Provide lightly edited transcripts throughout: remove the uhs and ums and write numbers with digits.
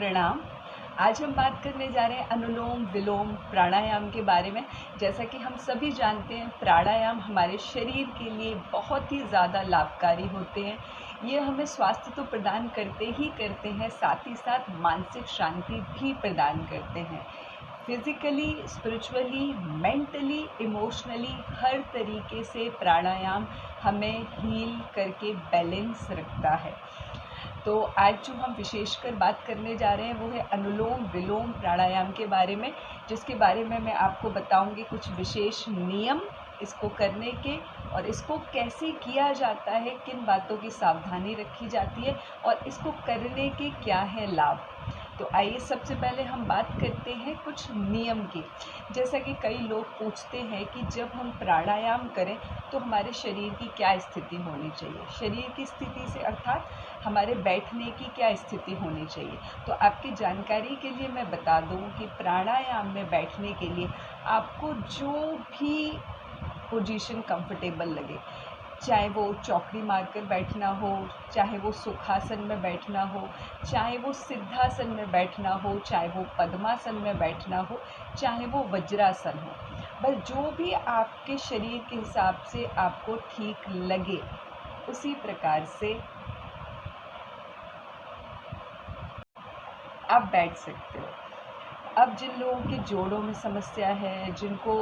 प्रणाम। आज हम बात करने जा रहे हैं अनुलोम विलोम प्राणायाम के बारे में। जैसा कि हम सभी जानते हैं, प्राणायाम हमारे शरीर के लिए बहुत ही ज़्यादा लाभकारी होते हैं। ये हमें स्वास्थ्य तो प्रदान करते ही करते हैं, साथ ही साथ मानसिक शांति भी प्रदान करते हैं। फिज़िकली, स्पिरिचुअली, मेंटली, इमोशनली हर तरीके से प्राणायाम हमें हील करके बैलेंस रखता है। तो आज जो हम विशेषकर बात करने जा रहे हैं वो है अनुलोम विलोम प्राणायाम के बारे में, जिसके बारे में मैं आपको बताऊंगी कुछ विशेष नियम इसको करने के, और इसको कैसे किया जाता है, किन बातों की सावधानी रखी जाती है और इसको करने के क्या है लाभ। तो आइए सबसे पहले हम बात करते हैं कुछ नियम की। जैसा कि कई लोग पूछते हैं कि जब हम प्राणायाम करें तो हमारे शरीर की क्या स्थिति होनी चाहिए। शरीर की स्थिति से अर्थात हमारे बैठने की क्या स्थिति होनी चाहिए। तो आपकी जानकारी के लिए मैं बता दूं कि प्राणायाम में बैठने के लिए आपको जो भी पोजीशन कंफर्टेबल लगे, चाहे वो चौकड़ी मारकर बैठना हो, चाहे वो सुखासन में बैठना हो, चाहे वो सिद्धासन में बैठना हो, चाहे वो पद्मासन में बैठना हो, चाहे वो वज्रासन हो, बस जो भी आपके शरीर के हिसाब से आपको ठीक लगे उसी प्रकार से आप बैठ सकते हो। अब जिन लोगों के जोड़ों में समस्या है, जिनको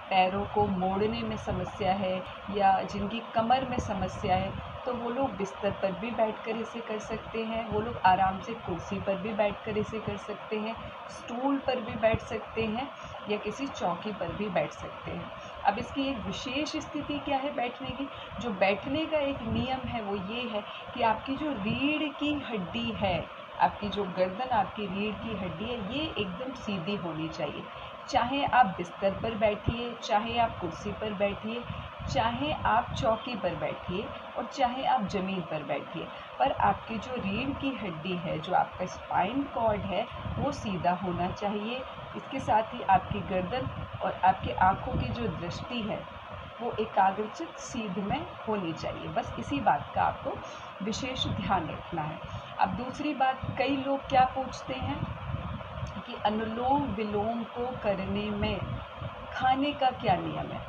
पैरों को मोड़ने में समस्या है या जिनकी कमर में समस्या है, तो वो लोग बिस्तर पर भी बैठकर इसे कर सकते हैं। वो लोग आराम से कुर्सी पर भी बैठकर इसे कर सकते हैं, स्टूल पर भी बैठ सकते हैं या किसी चौकी पर भी बैठ सकते हैं। अब इसकी एक विशेष स्थिति क्या है बैठने की। जो बैठने का एक नियम है वो ये है कि आपकी जो रीढ़ की हड्डी है, आपकी जो गर्दन, आपकी रीढ़ की हड्डी है, ये एकदम सीधी होनी चाहिए। चाहे आप बिस्तर पर बैठिए, चाहे आप कुर्सी पर बैठिए, चाहे आप चौकी पर बैठिए और चाहे आप ज़मीन पर बैठिए, पर आपकी जो रीढ़ की हड्डी है, जो आपका स्पाइन कॉर्ड है, वो सीधा होना चाहिए। इसके साथ ही आपकी गर्दन और आपकी आँखों की जो दृष्टि है वो एकाग्रचित सीध में होनी चाहिए। बस इसी बात का आपको विशेष ध्यान रखना है। अब दूसरी बात, कई लोग क्या पूछते हैं कि अनुलोम विलोम को करने में खाने का क्या नियम है,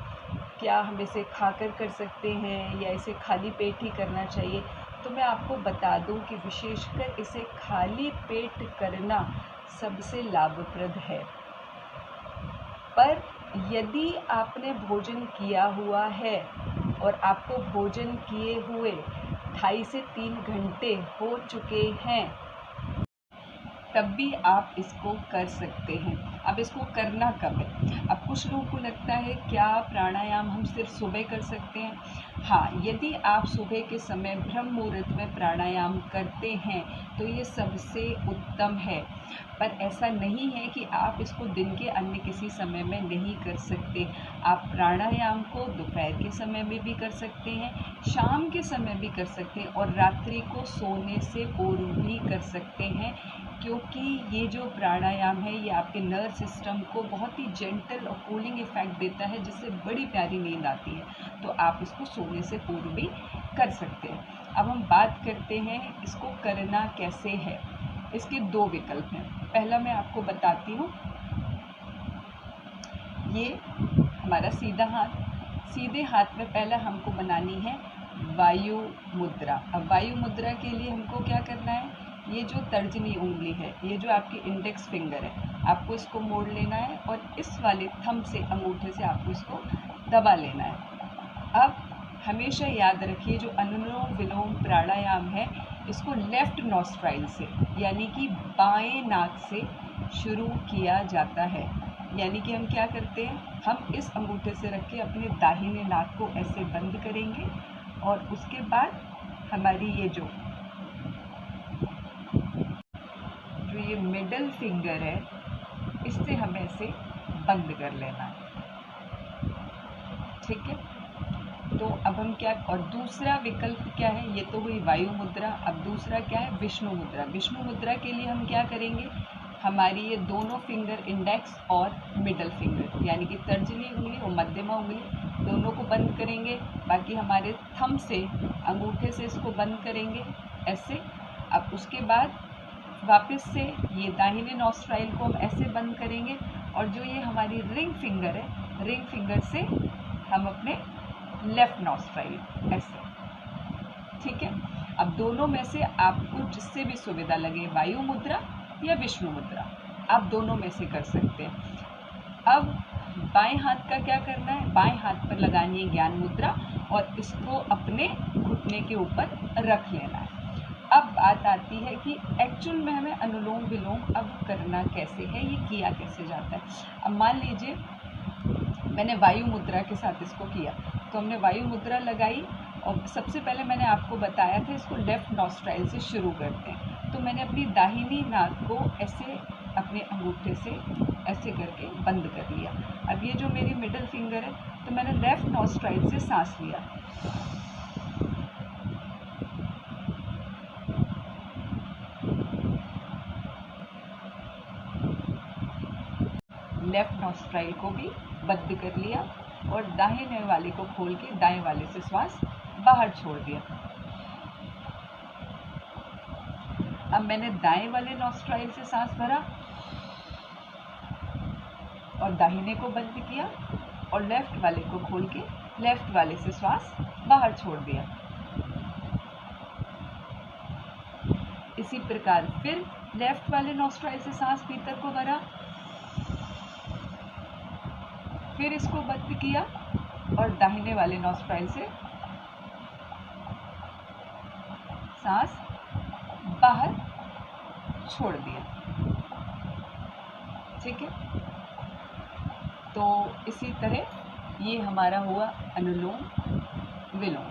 क्या हम इसे खाकर कर सकते हैं या इसे खाली पेट ही करना चाहिए। तो मैं आपको बता दूं कि विशेषकर इसे खाली पेट करना सबसे लाभप्रद है। पर यदि आपने भोजन किया हुआ है और आपको भोजन किए हुए 2.5 से 3 घंटे हो चुके हैं, तब भी आप इसको कर सकते हैं। अब इसको करना कब है। अब कुछ लोगों को लगता है क्या प्राणायाम हम सिर्फ सुबह कर सकते हैं। हाँ, यदि आप सुबह के समय ब्रह्म मुहूर्त में प्राणायाम करते हैं तो ये सबसे उत्तम है, पर ऐसा नहीं है कि आप इसको दिन के अन्य किसी समय में नहीं कर सकते। आप प्राणायाम को दोपहर के समय में भी कर सकते हैं, शाम के समय भी कर सकते हैं और रात्रि को सोने से पूर्व भी कर सकते हैं, क्योंकि ये जो प्राणायाम है ये आपके नर्व सिस्टम को बहुत ही जेंटल और कूलिंग इफ़ेक्ट देता है, जिससे बड़ी प्यारी नींद आती है। तो आप इसको सोने से पूर्व भी कर सकते हैं। अब हम बात करते हैं इसको करना कैसे है। इसके 2 विकल्प हैं। पहला मैं आपको बताती हूँ, ये हमारा सीधा हाथ। सीधे हाथ में पहला हमको बनानी है वायु मुद्रा। अब वायु मुद्रा के लिए हमको क्या करना है, ये जो तर्जनी उंगली है, ये जो आपकी इंडेक्स फिंगर है, आपको इसको मोड़ लेना है और इस वाले थंब से, अंगूठे से आपको इसको दबा लेना है। अब हमेशा याद रखिए, जो अनुलोम विलोम प्राणायाम है इसको लेफ़्ट नॉस्ट्राइल से, यानी कि बाएं नाक से शुरू किया जाता है। यानी कि हम क्या करते हैं, हम इस अंगूठे से रख के अपने दाहिने नाक को ऐसे बंद करेंगे और उसके बाद हमारी ये ये मिडल फिंगर है, इससे हमें इसे बंद कर लेना है। ठीक है। तो अब हम क्या, और दूसरा विकल्प क्या है, ये तो हुई वायु मुद्रा। अब दूसरा क्या है, विष्णु मुद्रा। विष्णु मुद्रा के लिए हम क्या करेंगे, हमारी ये दोनों फिंगर, इंडेक्स और मिडल फिंगर, यानी कि तर्जनी उंगली और मध्यमा उंगली, दोनों को बंद करेंगे। बाकी हमारे थंब से, अंगूठे से इसको बंद करेंगे ऐसे। अब उसके बाद वापस से ये दाहिने नॉस्ट्राइल को हम ऐसे बंद करेंगे और जो ये हमारी रिंग फिंगर है, रिंग फिंगर से हम अपने लेफ्ट नॉस्ट्राइल ऐसे, ठीक है। अब दोनों में से आपको जिससे भी सुविधा लगे, वायु मुद्रा या विष्णु मुद्रा, आप दोनों में से कर सकते हैं। अब बाएं हाथ का क्या करना है, बाएं हाथ पर लगानी है ज्ञान मुद्रा और इसको अपने घुटने के ऊपर रख लेना है। अब बात आती है कि एक्चुअल में हमें अनुलोम विलोम अब करना कैसे है, ये किया कैसे जाता है। अब मान लीजिए मैंने वायु मुद्रा के साथ इसको किया, तो हमने वायु मुद्रा लगाई और सबसे पहले मैंने आपको बताया था इसको लेफ़्ट नॉस्ट्राइल से शुरू करते हैं। तो मैंने अपनी दाहिनी नाक को ऐसे अपने अंगूठे से ऐसे करके बंद कर लिया। अब ये जो मेरी मिडिल फिंगर है, तो मैंने लेफ़्ट नॉस्ट्राइल से सांस लिया, लेफ़्ट नॉस्ट्राइल को भी बंद कर लिया और दाहिने वाले को खोल के दाएं वाले से श्वास बाहर छोड़ दिया। अब मैंने दाएं वाले नॉस्ट्राइल से सांस भरा और दाहिने को बंद किया और लेफ्ट वाले को खोल के लेफ्ट वाले से श्वास बाहर छोड़ दिया। इसी प्रकार फिर लेफ्ट वाले नॉस्ट्राइल से सांस भीतर को भरा, फिर इसको बंद किया और दाहिने वाले नॉस्ट्राइल से सांस बाहर छोड़ दिया, ठीक है। तो इसी तरह ये हमारा हुआ अनुलोम विलोम।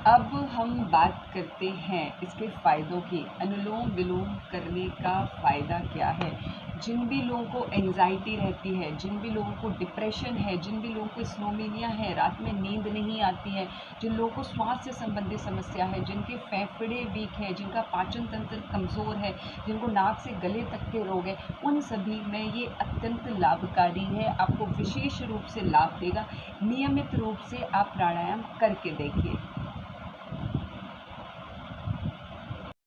अब हम बात करते हैं इसके फ़ायदों की। अनुलोम विलोम करने का फ़ायदा क्या है। जिन भी लोगों को एंजाइटी रहती है, जिन भी लोगों को डिप्रेशन है, जिन भी लोगों को स्नोमेनिया है, रात में नींद नहीं आती है, जिन लोगों को श्वास से संबंधित समस्या है, जिनके फेफड़े वीक है, जिनका पाचन तंत्र कमज़ोर है, जिनको नाक से गले तक के रोग है, उन सभी में ये अत्यंत लाभकारी है। आपको विशेष रूप से लाभ देगा। नियमित रूप से आप प्राणायाम करके देखिए।